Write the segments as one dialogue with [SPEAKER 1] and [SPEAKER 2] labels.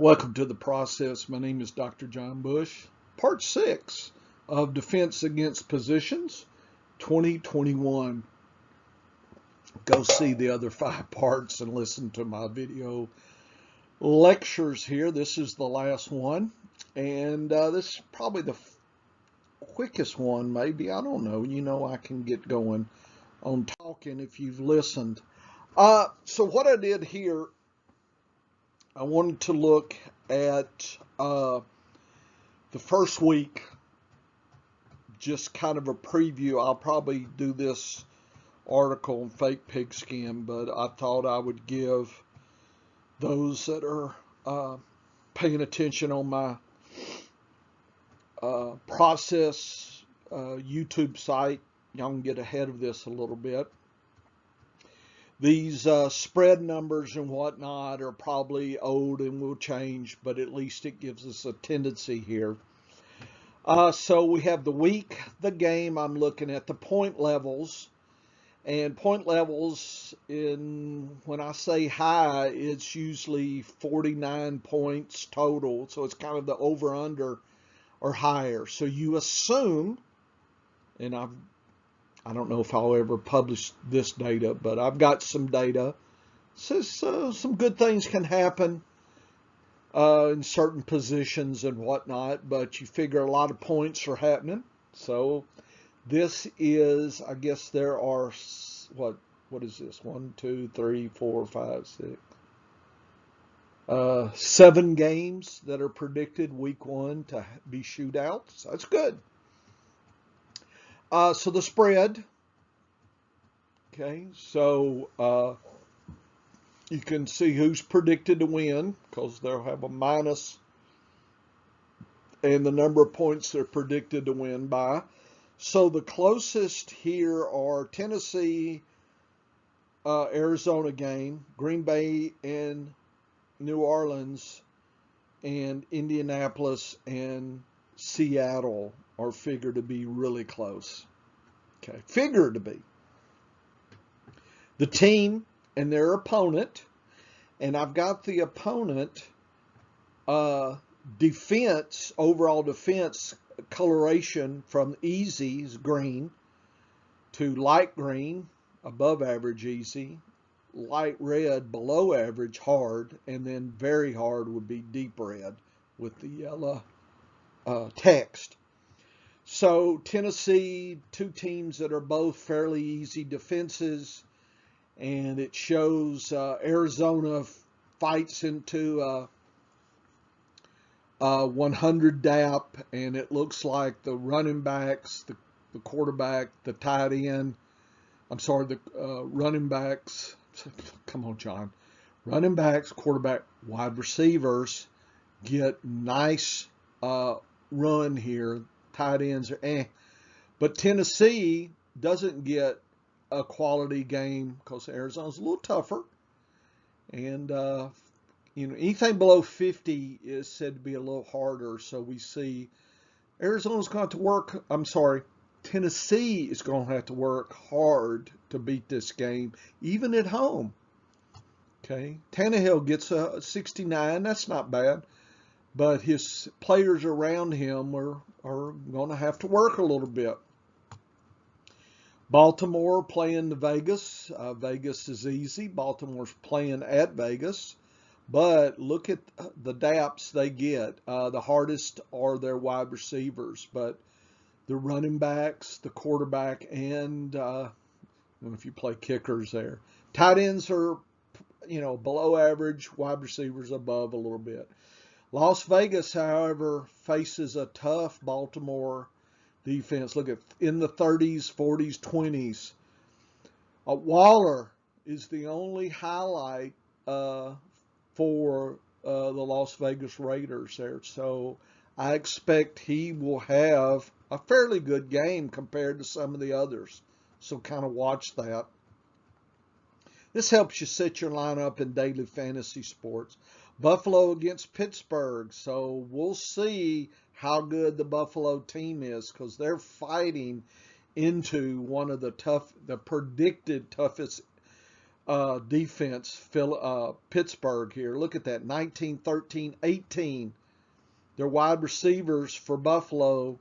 [SPEAKER 1] Welcome to the process. My name is Dr. John Bush. Part 6 of Defense Against Positions 2021. Go see the other 5 parts and listen to my video lectures here. This is the last one, and this is probably the quickest one, maybe. I don't know. I can get going on talking if you've listened. So what I did here, I wanted to look at the first week, just kind of a preview. I'll probably do this article on fake pigskin, but I thought I would give those that are paying attention on my process YouTube site, y'all can get ahead of this a little bit. These spread numbers and whatnot are probably old and will change, but at least it gives us a tendency here. So we have the week, the game. I'm looking at the point levels. And point levels, when I say high, it's usually 49 points total. So it's kind of the over-under or higher. So you assume, and I don't know if I'll ever publish this data, but I've got some data. Says some good things can happen in certain positions and whatnot, but you figure a lot of points are happening. So this is, I guess there are, what is this? 1, 2, 3, 4, 5, 6. 7 games that are predicted week 1 to be shootouts. That's good. So the spread, okay, so you can see who's predicted to win because they'll have a minus and the number of points they're predicted to win by. So the closest here are Tennessee, Arizona game, Green Bay and New Orleans, and Indianapolis and Seattle are figured to be really close. Okay, figured to be. The team and their opponent, and I've got the opponent defense, overall defense coloration from easy is green to light green, above average easy, light red below average hard, and then very hard would be deep red with the yellow text. So Tennessee, 2 teams that are both fairly easy defenses, and it shows Arizona fights into 100 DAP, and it looks like the running backs, the quarterback, the tight end, the running backs, come on, John, running backs, quarterback, wide receivers get nice run here. Tight ends are but Tennessee doesn't get a quality game because Arizona's a little tougher, and anything below 50 is said to be a little harder. So we see Arizona's going to have to work. Tennessee is going to have to work hard to beat this game, even at home. Okay, Tannehill gets a 69. That's not bad. But his players around him are going to have to work a little bit. Baltimore playing the Vegas. Vegas is easy. Baltimore's playing at Vegas. But look at the DAPs they get. The hardest are their wide receivers. But the running backs, the quarterback, and I don't know if you play kickers there. Tight ends are, below average. Wide receivers above a little bit. Las Vegas, however, faces a tough Baltimore defense. Look at in the 30s, 40s, 20s. Waller is the only highlight for the Las Vegas Raiders there. So I expect he will have a fairly good game compared to some of the others. So kind of watch that. This helps you set your lineup in daily fantasy sports. Buffalo against Pittsburgh. So we'll see how good the Buffalo team is because they're fighting into one of the predicted toughest defense, Pittsburgh here. Look at that, 19, 13, 18. Their wide receivers for Buffalo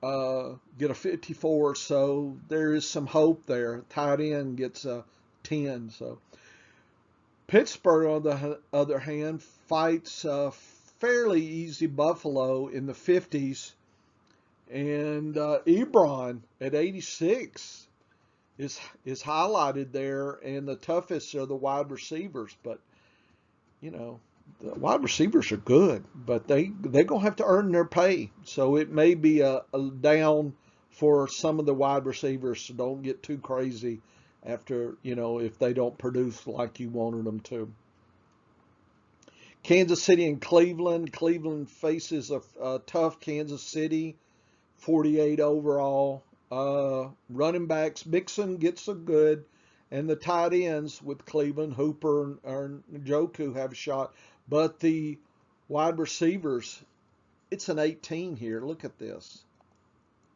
[SPEAKER 1] get a 54, so there is some hope there. Tight end gets a 10. So Pittsburgh, on the other hand, fights fairly easy Buffalo in the 50s, and Ebron at 86 is highlighted there, and the toughest are the wide receivers. But you know, the wide receivers are good, but they're gonna have to earn their pay. So it may be a down for some of the wide receivers. So don't get too crazy after, if they don't produce like you wanted them to. Kansas City and Cleveland. Cleveland faces a tough Kansas City, 48 overall. Running backs, Mixon gets a good, and the tight ends with Cleveland, Hooper and Njoku have a shot. But the wide receivers, it's an 18 here. Look at this.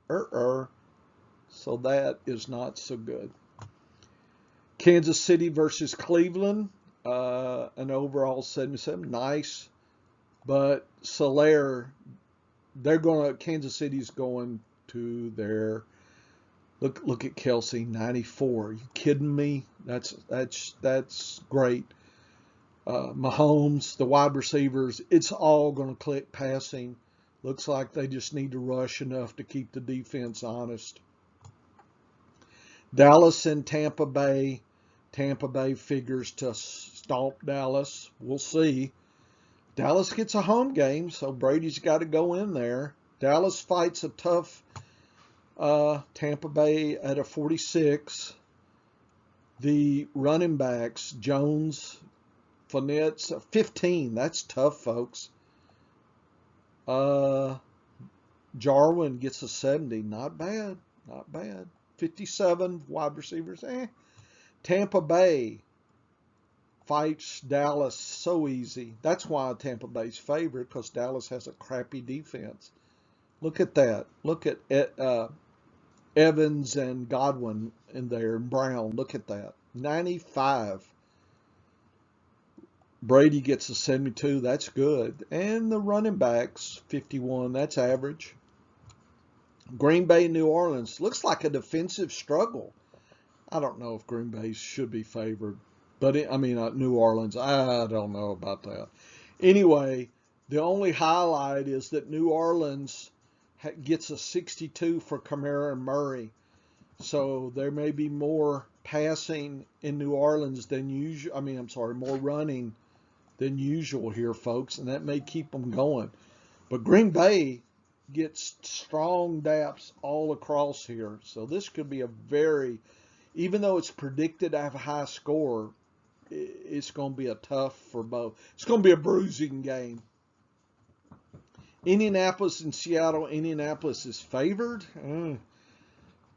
[SPEAKER 1] So that is not so good. Kansas City versus Cleveland, an overall 77. Nice. But Solaire, Kansas City's going to their, look at Kelsey, 94. Are you kidding me? That's great. Mahomes, the wide receivers, it's all going to click passing. Looks like they just need to rush enough to keep the defense honest. Dallas and Tampa Bay. Tampa Bay figures to stomp Dallas. We'll see. Dallas gets a home game, so Brady's got to go in there. Dallas fights a tough Tampa Bay at a 46. The running backs, Jones, Fournette's 15. That's tough, folks. Jarwin gets a 70. Not bad. Not bad. 57 wide receivers. Tampa Bay fights Dallas so easy. That's why Tampa Bay's favorite, because Dallas has a crappy defense. Look at that. Look at Evans and Godwin in there, and Brown. Look at that. 95. Brady gets a 72. That's good. And the running backs, 51. That's average. Green Bay, New Orleans. Looks like a defensive struggle. I don't know if Green Bay should be favored. But, New Orleans. I don't know about that. Anyway, the only highlight is that New Orleans gets a 62 for Kamara and Murray. So there may be more passing in New Orleans than usual. More running than usual here, folks, and that may keep them going. But Green Bay gets strong DAPs all across here. So this could be even though it's predicted to have a high score, it's going to be a tough for both. It's going to be a bruising game. Indianapolis and Seattle. Indianapolis is favored.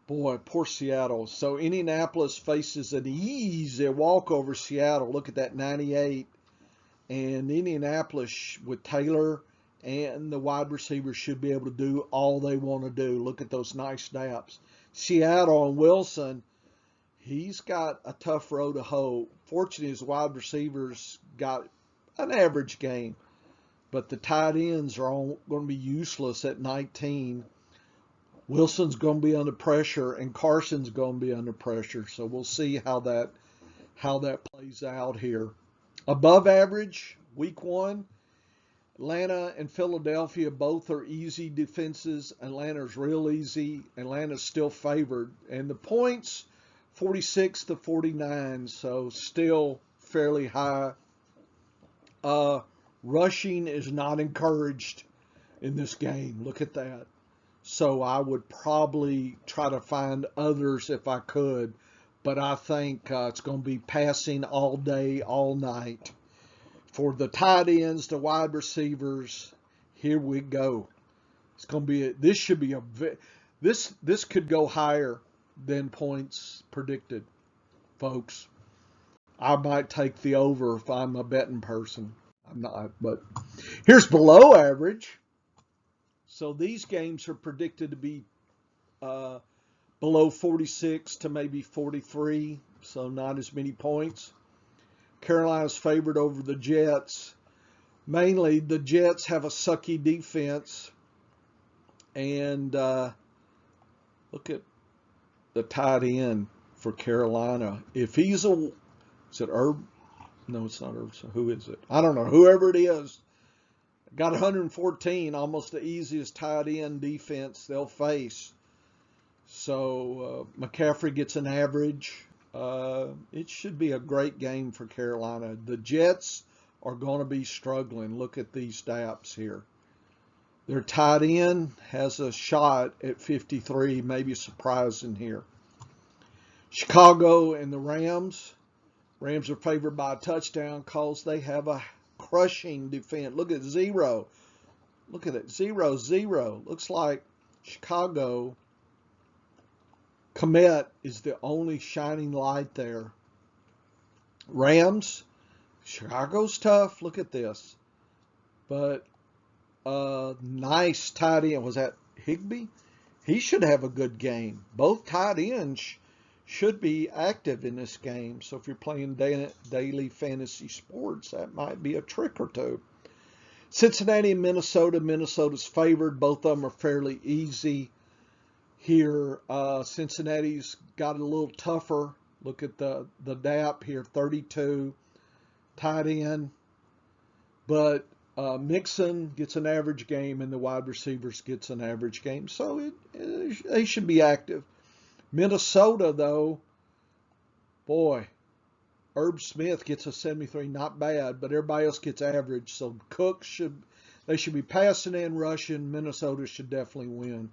[SPEAKER 1] Boy, poor Seattle. So Indianapolis faces an easy walk over Seattle. Look at that, 98. And Indianapolis with Taylor and the wide receivers should be able to do all they want to do. Look at those nice snaps. Seattle and Wilson, he's got a tough road to hoe. Fortunately, his wide receivers got an average game. But the tight ends are all going to be useless at 19. Wilson's going to be under pressure, and Carson's going to be under pressure. So we'll see how that plays out here. Above average, week 1. Atlanta and Philadelphia both are easy defenses. Atlanta's real easy. Atlanta's still favored. And the points, 46 to 49, so still fairly high. Rushing is not encouraged in this game. Look at that. So I would probably try to find others if I could. But I think it's going to be passing all day, all night. For the tight ends, the wide receivers, here we go. It's going to be this could go higher than points predicted, folks. I might take the over if I'm a betting person. I'm not, but here's below average. So these games are predicted to be below 46 to maybe 43. so not as many points. Carolina's favored over the Jets. Mainly, the Jets have a sucky defense. And look at the tight end for Carolina. If he's is it Herb? No, it's not Herb. So who is it? I don't know. Whoever it is, got 114, almost the easiest tight end defense they'll face. So McCaffrey gets an average. It should be a great game for Carolina. The Jets are going to be struggling. Look at these DAPs here. Their tight end has a shot at 53, maybe surprising here. Chicago and the Rams. Rams are favored by a touchdown because they have a crushing defense. Look at 0. Look at it. 0-0. Looks like Chicago. Komet is the only shining light there. Rams. Chicago's tough. Look at this. But nice tight end. Was that Higbee? He should have a good game. Both tight ends should be active in this game. So if you're playing daily fantasy sports, that might be a trick or two. Cincinnati and Minnesota. Minnesota's favored. Both of them are fairly easy here. Cincinnati's got a little tougher. Look at the DAP here, 32. Tight end. But Mixon gets an average game and the wide receivers gets an average game. So they should be active. Minnesota, though, boy, Herb Smith gets a 73, not bad, but everybody else gets average. So Cook should be passing and rushing. Minnesota should definitely win.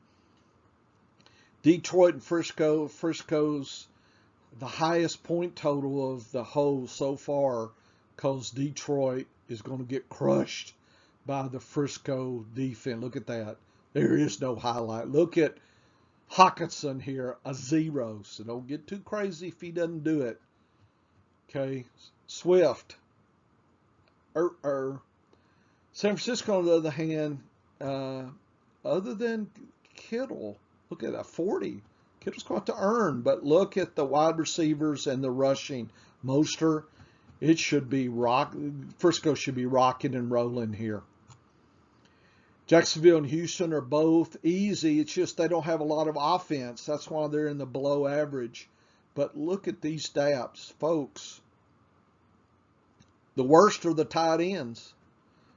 [SPEAKER 1] Detroit and Frisco. Frisco's the highest point total of the whole so far because Detroit is going to get crushed by the Frisco defense. Look at that. There is no highlight. Look at Hawkinson here, a 0. So don't get too crazy if he doesn't do it. Okay. Swift. San Francisco, on the other hand, other than Kittle, look at that, 40. Kittle's going to earn, but look at the wide receivers and the rushing. Mostert, it should be Frisco should be rocking and rolling here. Jacksonville and Houston are both easy. It's just they don't have a lot of offense. That's why they're in the below average. But look at these stats, folks. The worst are the tight ends.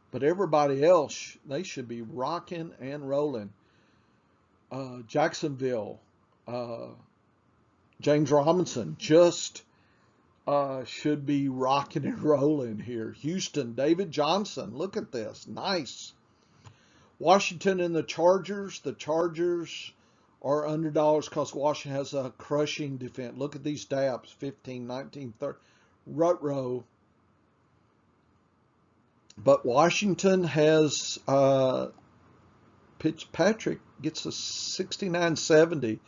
[SPEAKER 1] But everybody else, they should be rocking and rolling. Jacksonville, James Robinson just should be rocking and rolling here. Houston, David Johnson, look at this. Nice. Washington and the Chargers. The Chargers are underdogs because Washington has a crushing defense. Look at these DAPs, 15, 19, 30. Rut-row. But Washington has Fitzpatrick gets a 69-70.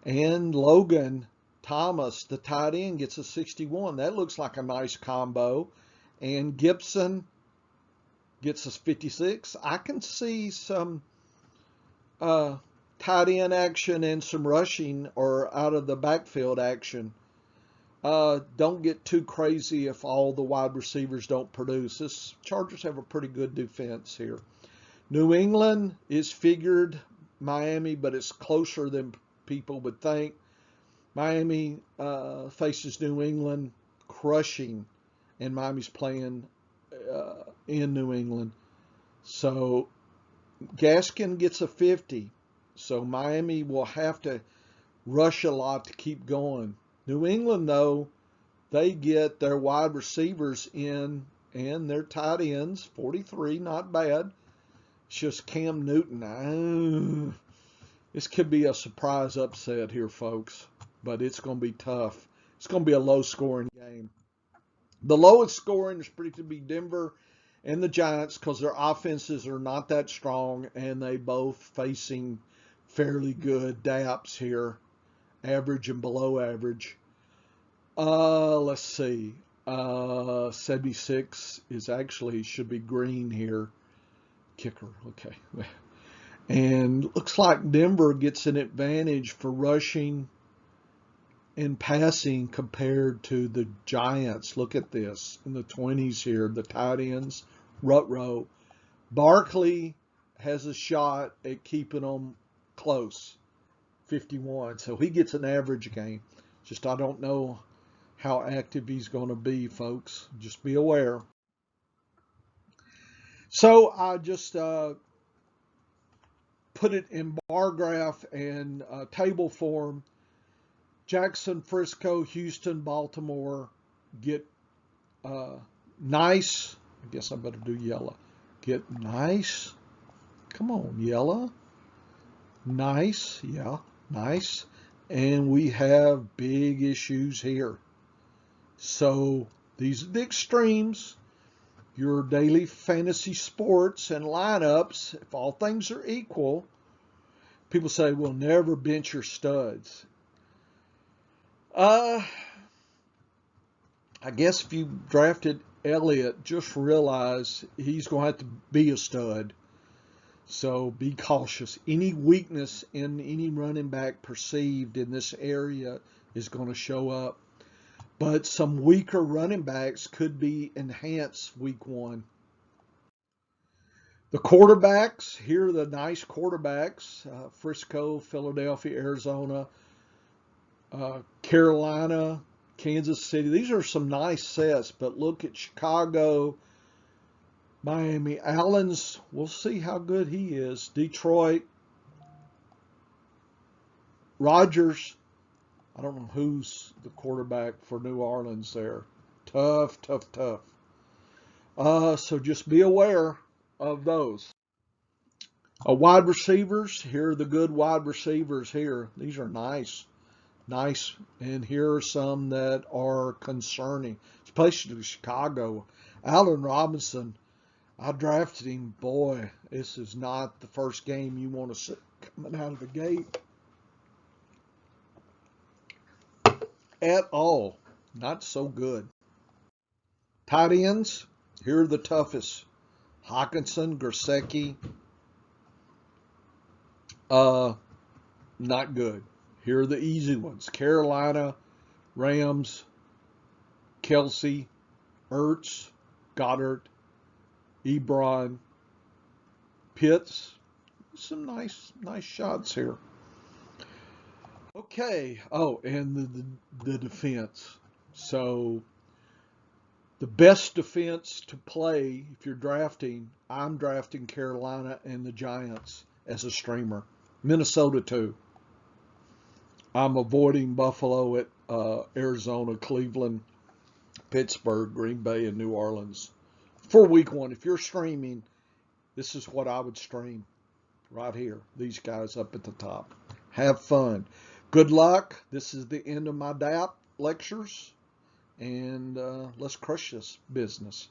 [SPEAKER 1] And Logan Thomas, the tight end, gets a 61. That looks like a nice combo. And Gibson gets a 56. I can see some tight end action and some rushing or out of the backfield action. Don't get too crazy if all the wide receivers don't produce. This Chargers have a pretty good defense here. New England is figured Miami, but it's closer than people would think. Miami faces New England, crushing, and Miami's playing in New England. So Gaskin gets a 50. So Miami will have to rush a lot to keep going. New England, though, they get their wide receivers in and their tight ends, 43, not bad. It's just Cam Newton. This could be a surprise upset here, folks, but it's going to be tough. It's going to be a low-scoring game. The lowest scoring is predicted to be Denver and the Giants because their offenses are not that strong, and they both facing fairly good DAPs here, average and below average. Let's see. 76 is actually should be green here. Kicker, okay. And looks like Denver gets an advantage for rushing in passing compared to the Giants. Look at this in the 20s here, the tight ends, rut row. Barkley has a shot at keeping them close, 51. So he gets an average game. Just I don't know how active he's going to be, folks. Just be aware. So I just put it in bar graph and table form. Jackson, Frisco, Houston, Baltimore get nice. I guess I better do yellow. Get nice. Come on, yellow. Nice. Yeah, nice. And we have big issues here. So these are the extremes. Your daily fantasy sports and lineups, if all things are equal, people say, we'll never bench your studs. I guess if you drafted Elliott, just realize he's going to have to be a stud. So be cautious. Any weakness in any running back perceived in this area is going to show up. But some weaker running backs could be enhanced week one. The quarterbacks, here are the nice quarterbacks. Frisco, Philadelphia, Arizona, Carolina, Kansas City. These are some nice sets, but look at Chicago, Miami. Allen's, we'll see how good he is. Detroit, Rodgers. I don't know who's the quarterback for New Orleans there. Tough, tough, tough. So just be aware of those. Wide receivers, here are the good wide receivers here. These are nice. Nice. And here are some that are concerning, especially Chicago. Allen Robinson, I drafted him. Boy, this is not the first game you want to see coming out of the gate at all. Not so good. Tight ends, here are the toughest. Hawkinson, Gesicki, not good. Here are the easy ones. Carolina, Rams, Kelsey, Ertz, Goddard, Ebron, Pitts. Some nice shots here. Okay. Oh, and the defense. So the best defense to play if you're drafting, I'm drafting Carolina and the Giants as a streamer. Minnesota too. I'm avoiding Buffalo at Arizona, Cleveland, Pittsburgh, Green Bay, and New Orleans. For week one, if you're streaming, this is what I would stream right here. These guys up at the top. Have fun. Good luck. This is the end of my DAP lectures. And let's crush this business.